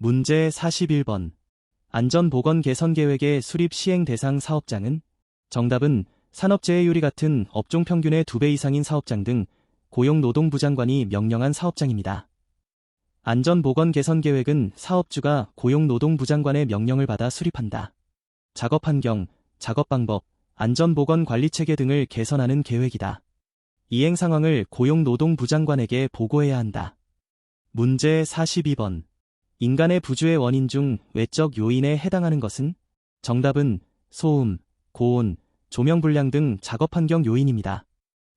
문제 41번. 안전보건 개선 계획의 수립 시행 대상 사업장은? 정답은 산업재해율이 같은 업종 평균의 2배 이상인 사업장 등 고용노동부 장관이 명령한 사업장입니다. 안전보건 개선 계획은 사업주가 고용노동부 장관의 명령을 받아 수립한다. 작업 환경, 작업 방법, 안전보건 관리 체계 등을 개선하는 계획이다. 이행 상황을 고용노동부 장관에게 보고해야 한다. 문제 42번. 인간의 부주의 원인 중 외적 요인에 해당하는 것은? 정답은 소음, 고온, 조명 불량 등 작업 환경 요인입니다.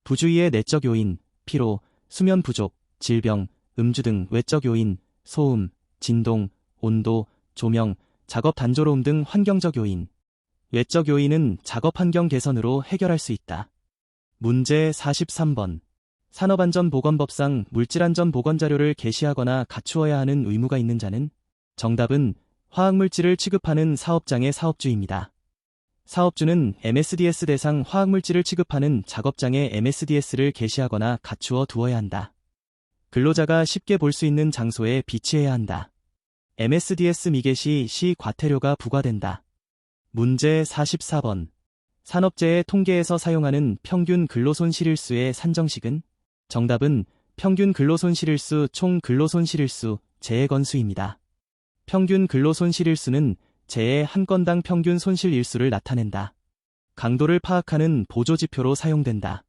부주의의 내적 요인, 피로, 수면 부족, 질병, 음주 등 외적 요인, 소음, 진동, 온도, 조명, 작업 단조로움 등 환경적 요인. 외적 요인은 작업 환경 개선으로 해결할 수 있다. 문제 43번. 산업안전보건법상 물질안전보건자료를 게시하거나 갖추어야 하는 의무가 있는 자는? 정답은 화학물질을 취급하는 사업장의 사업주입니다. 사업주는 MSDS 대상 화학물질을 취급하는 작업장에 MSDS를 게시하거나 갖추어 두어야 한다. 근로자가 쉽게 볼 수 있는 장소에 비치해야 한다. MSDS 미게시 시 과태료가 부과된다. 문제 44번. 산업재해 통계에서 사용하는 평균 근로손실일수의 산정식은? 정답은 평균 근로손실일수 총 근로손실일수 재해 건수입니다. 평균 근로손실일수는 재해 한 건당 평균 손실일수를 나타낸다. 강도를 파악하는 보조지표로 사용된다.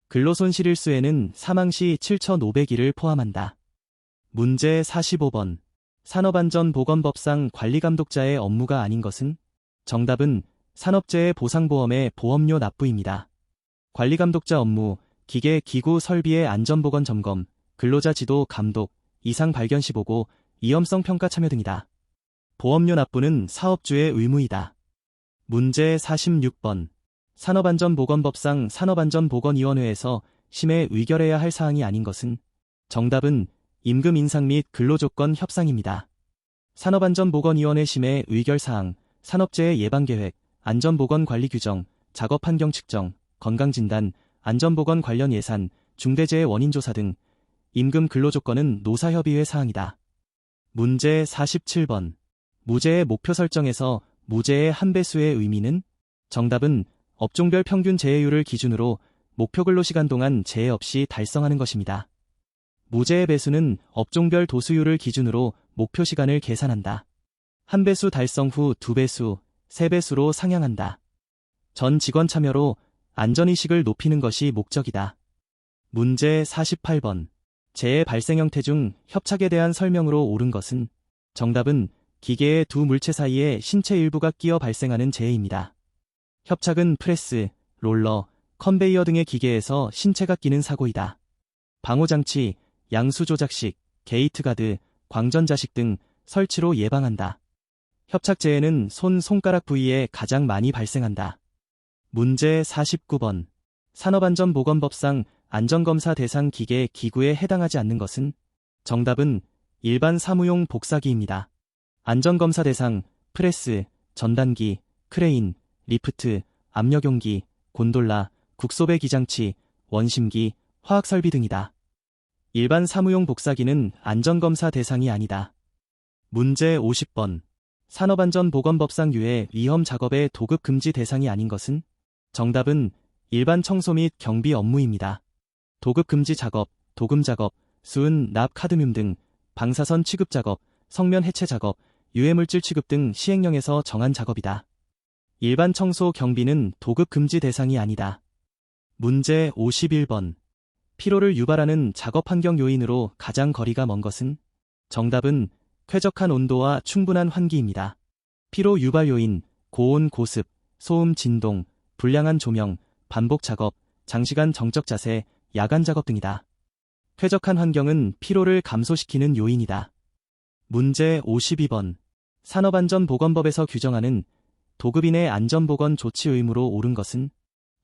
근로손실일수에는 사망시 7,500일을 포함한다. 문제 45번. 산업안전보건법상 관리감독자의 업무가 아닌 것은? 정답은 산업재해 보상보험의 보험료 납부입니다. 관리감독자 업무, 기계, 기구, 설비의 안전보건 점검, 근로자 지도, 감독, 이상 발견 시 보고, 위험성 평가 참여 등이다. 보험료 납부는 사업주의 의무이다. 문제 46번. 산업안전보건법상 산업안전보건위원회에서 심해 의결해야 할 사항이 아닌 것은? 정답은 임금 인상 및 근로조건 협상입니다. 산업안전보건위원회 심해 의결사항, 산업재해 예방계획, 안전보건 관리 규정, 작업환경 측정, 건강진단, 안전보건 관련 예산, 중대재해 원인조사 등 임금 근로조건은 노사협의회 사항이다. 문제 47번. 무재해 목표 설정에서 무재해 한배수의 의미는? 정답은 업종별 평균 재해율을 기준으로 목표 근로시간 동안 재해 없이 달성하는 것입니다. 무재해 배수는 업종별 도수율을 기준으로 목표 시간을 계산한다. 한배수 달성 후 2배수, 3배수로 상향한다. 전 직원 참여로 안전의식을 높이는 것이 목적이다. 문제 48번. 재해 발생 형태 중 협착에 대한 설명으로 옳은 것은? 정답은 기계의 두 물체 사이에 신체 일부가 끼어 발생하는 재해입니다. 협착은 프레스, 롤러, 컨베이어 등의 기계에서 신체가 끼는 사고이다. 방호장치, 양수 조작식, 게이트 가드, 광전자식 등 설치로 예방한다. 협착 재해는 손, 손가락 부위에 가장 많이 발생한다. 문제 49번. 산업안전보건법상 안전검사 대상 기계, 기구에 해당하지 않는 것은? 정답은 일반 사무용 복사기입니다. 안전검사 대상, 프레스, 전단기, 크레인, 리프트, 압력용기, 곤돌라, 국소배 기장치, 원심기, 화학설비 등이다. 일반 사무용 복사기는 안전검사 대상이 아니다. 문제 50번. 산업안전보건법상 유해 위험 작업의 도급 금지 대상이 아닌 것은? 정답은 일반 청소 및 경비 업무입니다. 도급 금지 작업, 도금 작업, 수은, 납, 카드뮴 등 방사선 취급 작업, 성면 해체 작업, 유해물질 취급 등 시행령에서 정한 작업이다. 일반 청소 경비는 도급 금지 대상이 아니다. 문제 51번. 피로를 유발하는 작업 환경 요인으로 가장 거리가 먼 것은? 정답은 쾌적한 온도와 충분한 환기입니다. 피로 유발 요인, 고온, 고습, 소음, 진동, 불량한 조명, 반복 작업, 장시간 정적 자세, 야간 작업 등이다. 쾌적한 환경은 피로를 감소시키는 요인이다. 문제 52번. 산업안전보건법에서 규정하는 도급인의 안전보건 조치 의무로 옳은 것은?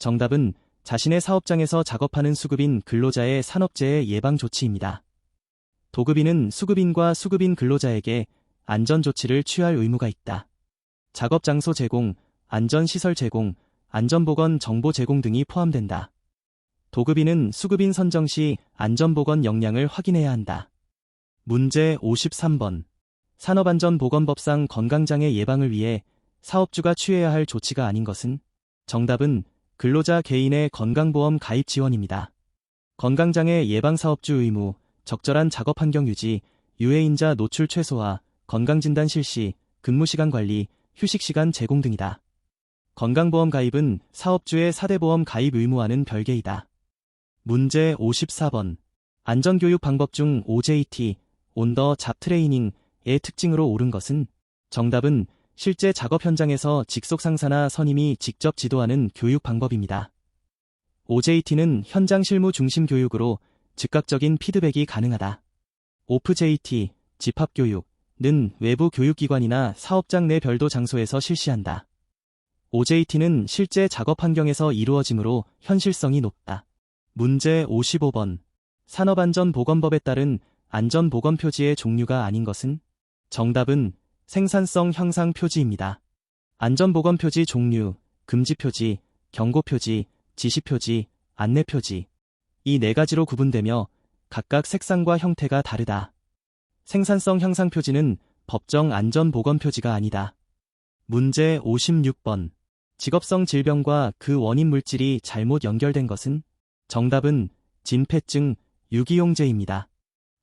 정답은 자신의 사업장에서 작업하는 수급인 근로자의 산업재해 예방 조치입니다. 도급인은 수급인과 수급인 근로자에게 안전조치를 취할 의무가 있다. 작업장소 제공, 안전시설 제공, 안전보건 정보 제공 등이 포함된다. 도급인은 수급인 선정 시 안전보건 역량을 확인해야 한다. 문제 53번. 산업안전보건법상 건강장애 예방을 위해 사업주가 취해야 할 조치가 아닌 것은? 정답은 근로자 개인의 건강보험 가입 지원입니다. 건강장애 예방 사업주 의무, 적절한 작업환경 유지, 유해인자 노출 최소화, 건강진단 실시, 근무시간 관리, 휴식시간 제공 등이다. 건강보험 가입은 사업주의 4대 보험 가입 의무와는 별개이다. 문제 54번. 안전교육 방법 중 OJT, 온 더 잡 트레이닝의 특징으로 옳은 것은? 정답은 실제 작업 현장에서 직속 상사나 선임이 직접 지도하는 교육 방법입니다. OJT는 현장 실무 중심 교육으로 즉각적인 피드백이 가능하다. OFJT, 집합교육은 외부 교육기관이나 사업장 내 별도 장소에서 실시한다. OJT는 실제 작업 환경에서 이루어지므로 현실성이 높다. 문제 55번. 산업안전보건법에 따른 안전보건표지의 종류가 아닌 것은? 정답은 생산성 향상 표지입니다. 안전보건표지 종류, 금지표지, 경고표지, 지시표지, 안내표지. 이 네 가지로 구분되며 각각 색상과 형태가 다르다. 생산성 향상 표지는 법정 안전보건표지가 아니다. 문제 56번. 직업성 질병과 그 원인 물질이 잘못 연결된 것은? 정답은 진폐증, 유기용제입니다.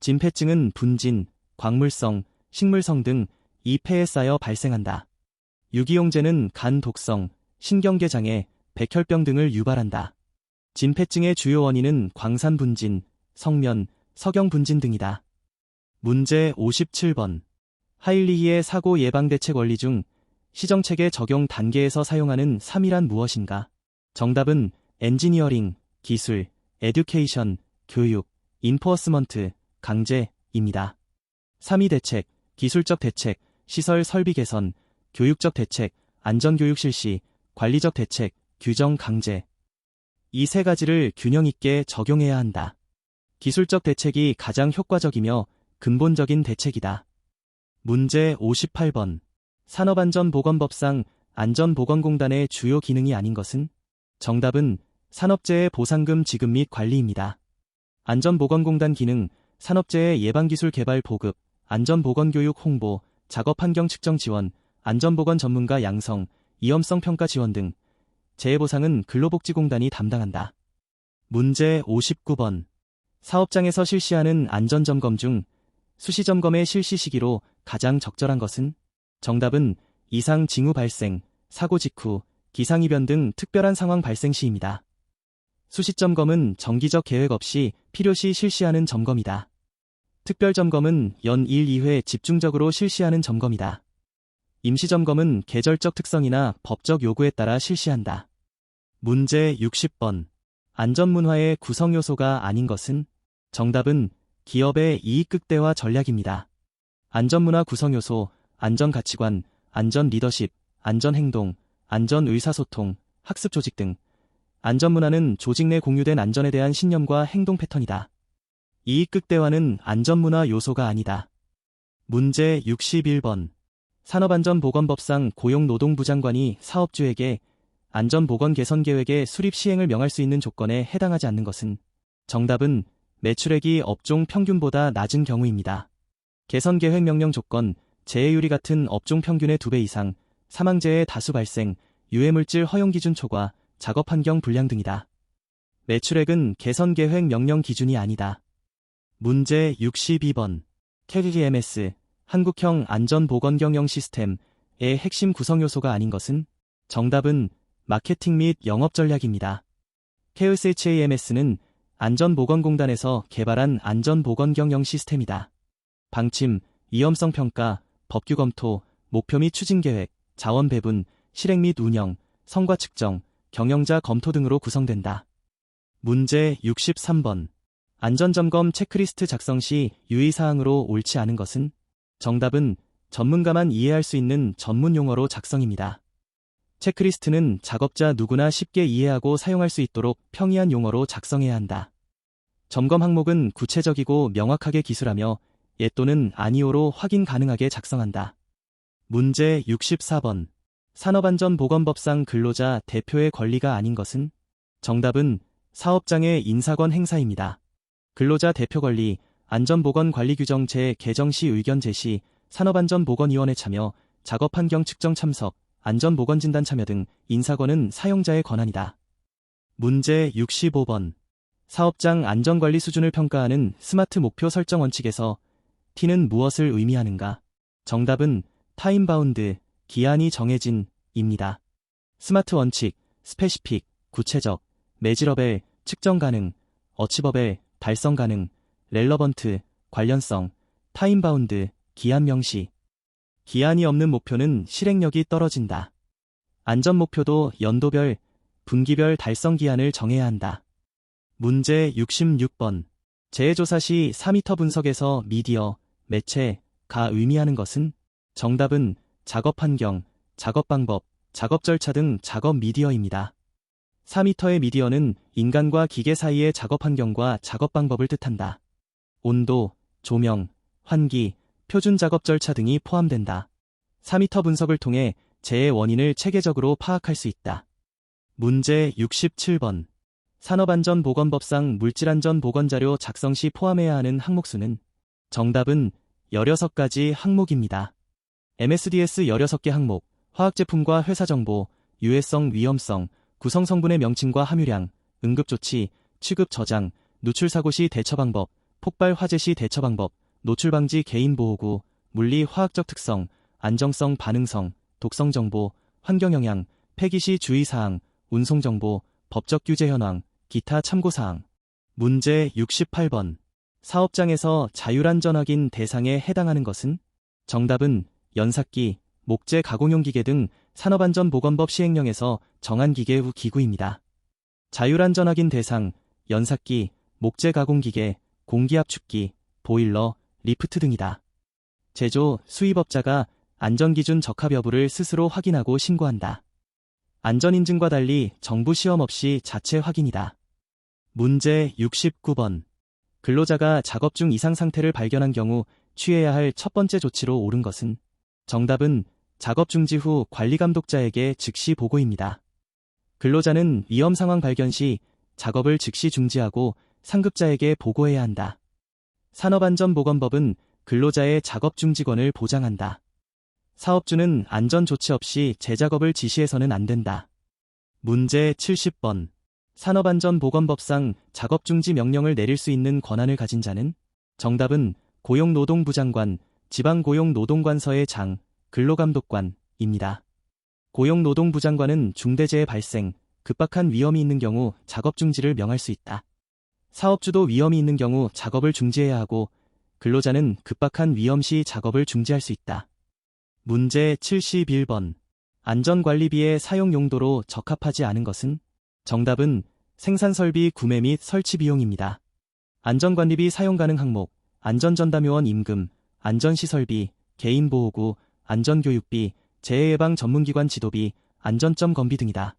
진폐증은 분진, 광물성, 식물성 등 이 폐에 쌓여 발생한다. 유기용제는 간 독성, 신경계 장애, 백혈병 등을 유발한다. 진폐증의 주요 원인은 광산 분진, 성면, 석영 분진 등이다. 문제 57번. 하일리히의 사고 예방 대책 원리 중 시정체계 적용 단계에서 사용하는 3이란 무엇인가? 정답은 엔지니어링, 기술, 에듀케이션, 교육, 인포어스먼트, 강제입니다. 3이 대책, 기술적 대책, 시설 설비 개선, 교육적 대책, 안전교육 실시, 관리적 대책, 규정 강제. 이 세 가지를 균형 있게 적용해야 한다. 기술적 대책이 가장 효과적이며 근본적인 대책이다. 문제 58번. 산업안전보건법상 안전보건공단의 주요 기능이 아닌 것은? 정답은 산업재해 보상금 지급 및 관리입니다. 안전보건공단 기능, 산업재해 예방기술 개발 보급, 안전보건교육 홍보, 작업환경 측정 지원, 안전보건 전문가 양성, 위험성 평가 지원 등 재해보상은 근로복지공단이 담당한다. 문제 59번. 사업장에서 실시하는 안전점검 중 수시점검의 실시 시기로 가장 적절한 것은? 정답은 이상 징후 발생, 사고 직후, 기상이변 등 특별한 상황 발생 시입니다. 수시점검은 정기적 계획 없이 필요시 실시하는 점검이다. 특별점검은 연 1, 2회 집중적으로 실시하는 점검이다. 임시점검은 계절적 특성이나 법적 요구에 따라 실시한다. 문제 60번. 안전문화의 구성요소가 아닌 것은? 정답은 기업의 이익극대화 전략입니다. 안전문화 구성요소, 안전가치관, 안전리더십, 안전행동, 안전의사소통, 학습조직 등. 안전문화는 조직 내 공유된 안전에 대한 신념과 행동 패턴이다. 이익극대화는 안전문화 요소가 아니다. 문제 61번. 산업안전보건법상 고용노동부 장관이 사업주에게 안전보건 개선 계획의 수립 시행을 명할 수 있는 조건에 해당하지 않는 것은? 정답은 매출액이 업종 평균보다 낮은 경우입니다. 개선 계획 명령 조건, 재해율이 같은 업종 평균의 2배 이상, 사망재해 다수 발생, 유해물질 허용 기준 초과, 작업환경 불량 등이다. 매출액은 개선 계획 명령 기준이 아니다. 문제 62번. KGMS, 한국형 안전보건경영 시스템의 핵심 구성요소가 아닌 것은? 정답은 마케팅 및 영업 전략입니다. KSHAMS는 안전보건공단에서 개발한 안전보건경영 시스템이다. 방침, 위험성 평가, 법규 검토, 목표 및 추진 계획, 자원 배분, 실행 및 운영, 성과 측정, 경영자 검토 등으로 구성된다. 문제 63번. 안전점검 체크리스트 작성 시 유의사항으로 옳지 않은 것은? 정답은 전문가만 이해할 수 있는 전문 용어로 작성입니다. 체크리스트는 작업자 누구나 쉽게 이해하고 사용할 수 있도록 평이한 용어로 작성해야 한다. 점검 항목은 구체적이고 명확하게 기술하며 예 또는 아니오로 확인 가능하게 작성한다. 문제 64번. 산업안전보건법상 근로자 대표의 권리가 아닌 것은? 정답은 사업장의 인사권 행사입니다. 근로자 대표 권리, 안전보건관리규정 제 개정 시 의견 제시, 산업안전보건위원회 참여, 작업환경 측정 참석, 안전보건진단 참여 등 인사권은 사용자의 권한이다. 문제 65번. 사업장 안전관리 수준을 평가하는 스마트 목표 설정 원칙에서 T는 무엇을 의미하는가? 정답은 타임바운드, 기한이 정해진, 입니다. 스마트 원칙, 스페시픽, 구체적, 메지러벨, 측정 가능, 어치버벨, 달성 가능, 렐러번트, 관련성, 타임바운드, 기한 명시. 기한이 없는 목표는 실행력이 떨어진다. 안전목표도 연도별, 분기별 달성 기한을 정해야 한다. 문제 66번. 재해조사 시 4m 분석에서 미디어, 매체가 의미하는 것은? 정답은 작업 환경, 작업 방법, 작업 절차 등 작업 미디어입니다. 4m의 미디어는 인간과 기계 사이의 작업 환경과 작업 방법을 뜻한다. 온도, 조명, 환기, 표준 작업 절차 등이 포함된다. 4m 분석을 통해 재해 원인을 체계적으로 파악할 수 있다. 문제 67번. 산업안전보건법상 물질안전보건자료 작성 시 포함해야 하는 항목 수는? 정답은 16가지 항목입니다. MSDS 16개 항목, 화학제품과 회사정보, 유해성, 위험성, 구성성분의 명칭과 함유량, 응급조치, 취급 저장, 누출사고 시 대처방법, 폭발 화재 시 대처방법, 노출방지 개인보호구, 물리 화학적 특성, 안정성 반응성, 독성정보, 환경영향, 폐기 시 주의사항, 운송정보, 법적 규제 현황, 기타 참고사항. 문제 68번. 사업장에서 자율안전 확인 대상에 해당하는 것은? 정답은 연삭기, 목재 가공용 기계 등 산업안전보건법 시행령에서 정한 기계 후 기구입니다. 자율안전 확인 대상, 연삭기, 목재 가공기계, 공기압축기, 보일러, 리프트 등이다. 제조, 수입업자가 안전기준 적합 여부를 스스로 확인하고 신고한다. 안전인증과 달리 정부 시험 없이 자체 확인이다. 문제 69번. 근로자가 작업 중 이상 상태를 발견한 경우 취해야 할 첫 번째 조치로 옳은 것은? 정답은 작업 중지 후 관리감독자에게 즉시 보고입니다. 근로자는 위험 상황 발견 시 작업을 즉시 중지하고 상급자에게 보고해야 한다. 산업안전보건법은 근로자의 작업 중지권을 보장한다. 사업주는 안전 조치 없이 재작업을 지시해서는 안 된다. 문제 70번. 산업안전보건법상 작업중지 명령을 내릴 수 있는 권한을 가진 자는? 정답은 고용노동부 장관, 지방고용노동관서의 장, 근로감독관입니다. 고용노동부 장관은 중대재해 발생, 급박한 위험이 있는 경우 작업중지를 명할 수 있다. 사업주도 위험이 있는 경우 작업을 중지해야 하고 근로자는 급박한 위험 시 작업을 중지할 수 있다. 문제 71번. 안전관리비의 사용 용도로 적합하지 않은 것은? 정답은 생산설비 구매 및 설치 비용입니다. 안전관리비 사용 가능 항목, 안전전담요원 임금, 안전시설비, 개인보호구, 안전교육비, 재해예방 전문기관 지도비, 안전점 검비 등이다.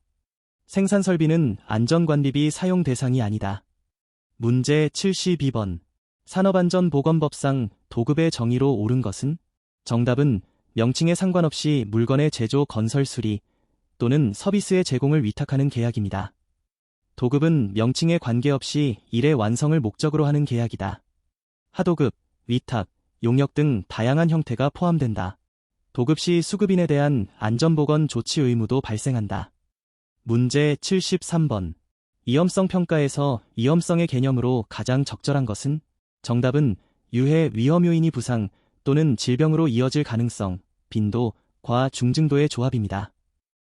생산설비는 안전관리비 사용 대상이 아니다. 문제 72번. 산업안전보건법상 도급의 정의로 옳은 것은? 정답은 명칭에 상관없이 물건의 제조, 건설, 수리 또는 서비스의 제공을 위탁하는 계약입니다. 도급은 명칭에 관계없이 일의 완성을 목적으로 하는 계약이다. 하도급, 위탁, 용역 등 다양한 형태가 포함된다. 도급 시 수급인에 대한 안전보건 조치 의무도 발생한다. 문제 73번. 위험성 평가에서 위험성의 개념으로 가장 적절한 것은? 정답은 유해 위험 요인이 부상 또는 질병으로 이어질 가능성, 빈도, 과 중증도의 조합입니다.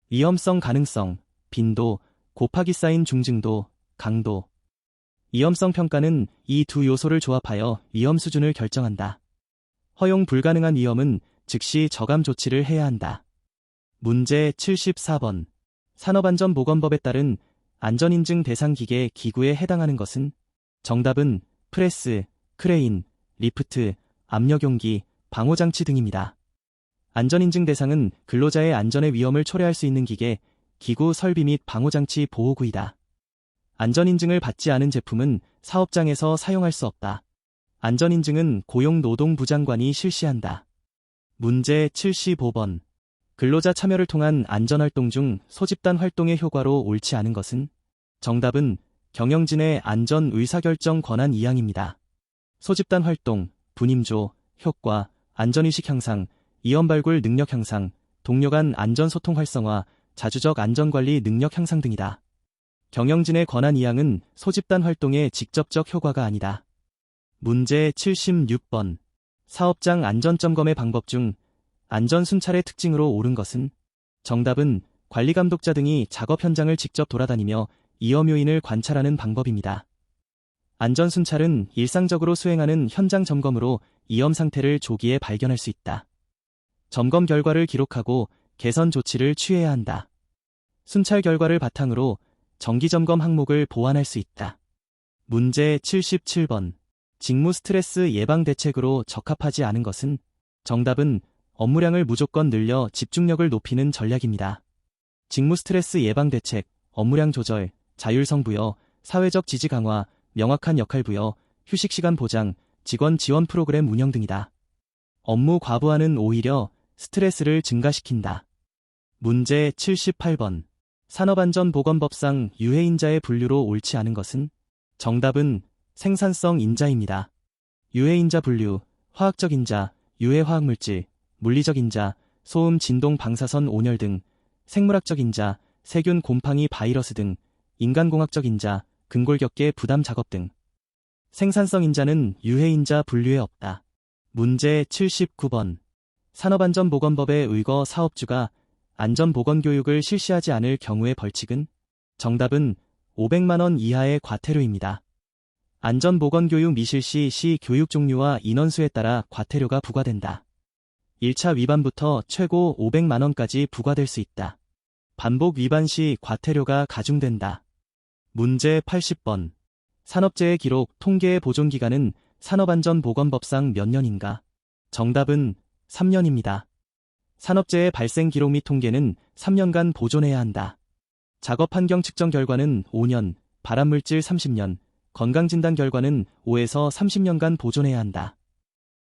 위험성 가능성, 빈도, 곱하기 쌓인 중증도, 강도. 위험성 평가는 이 두 요소를 조합하여 위험 수준을 결정한다. 허용 불가능한 위험은 즉시 저감 조치를 해야 한다. 문제 74번. 산업안전보건법에 따른 안전인증 대상 기계 기구에 해당하는 것은? 정답은 프레스, 크레인, 리프트, 압력용기, 방호장치 등입니다. 안전인증 대상은 근로자의 안전의 위험을 초래할 수 있는 기계, 기구 설비 및 방호장치 보호구이다. 안전인증을 받지 않은 제품은 사업장에서 사용할 수 없다. 안전인증은 고용노동부 장관이 실시한다. 문제 75번. 근로자 참여를 통한 안전활동 중 소집단 활동의 효과로 옳지 않은 것은? 정답은 경영진의 안전 의사결정 권한 이항입니다. 소집단 활동, 분임조, 효과, 안전의식 향상, 이원 발굴 능력 향상, 동료 간 안전소통 활성화, 자주적 안전관리 능력 향상 등이다. 경영진의 권한 이양은 소집단 활동의 직접적 효과가 아니다. 문제 76번. 사업장 안전점검의 방법 중 안전순찰의 특징으로 옳은 것은? 정답은 관리감독자 등이 작업 현장을 직접 돌아다니며 위험 요인을 관찰하는 방법입니다. 안전순찰은 일상적으로 수행하는 현장 점검으로 위험 상태를 조기에 발견할 수 있다. 점검 결과를 기록하고 개선 조치를 취해야 한다. 순찰 결과를 바탕으로 정기점검 항목을 보완할 수 있다. 문제 77번. 직무 스트레스 예방 대책으로 적합하지 않은 것은? 정답은 업무량을 무조건 늘려 집중력을 높이는 전략입니다. 직무 스트레스 예방 대책, 업무량 조절, 자율성 부여, 사회적 지지 강화, 명확한 역할 부여, 휴식 시간 보장, 직원 지원 프로그램 운영 등이다. 업무 과부하는 오히려 스트레스를 증가시킨다. 문제 78번. 산업안전보건법상 유해인자의 분류로 옳지 않은 것은? 정답은 생산성 인자입니다. 유해인자 분류, 화학적 인자, 유해 화학물질, 물리적 인자, 소음 진동 방사선 온열 등, 생물학적 인자, 세균 곰팡이 바이러스 등, 인간공학적 인자, 근골격계 부담 작업 등. 생산성 인자는 유해인자 분류에 없다. 문제 79번. 산업안전보건법에 의거 사업주가 안전보건교육을 실시하지 않을 경우의 벌칙은? 정답은 500만 원 이하의 과태료입니다. 안전보건교육 미실시 시 교육 종류와 인원수에 따라 과태료가 부과된다. 1차 위반부터 최고 500만 원까지 부과될 수 있다. 반복 위반 시 과태료가 가중된다. 문제 80번. 산업재해 기록 통계의 보존기간은 산업안전보건법상 몇 년인가? 정답은 3년입니다. 산업재해 발생 기록 및 통계는 3년간 보존해야 한다. 작업 환경 측정 결과는 5년, 발암물질 30년, 건강진단 결과는 5에서 30년간 보존해야 한다.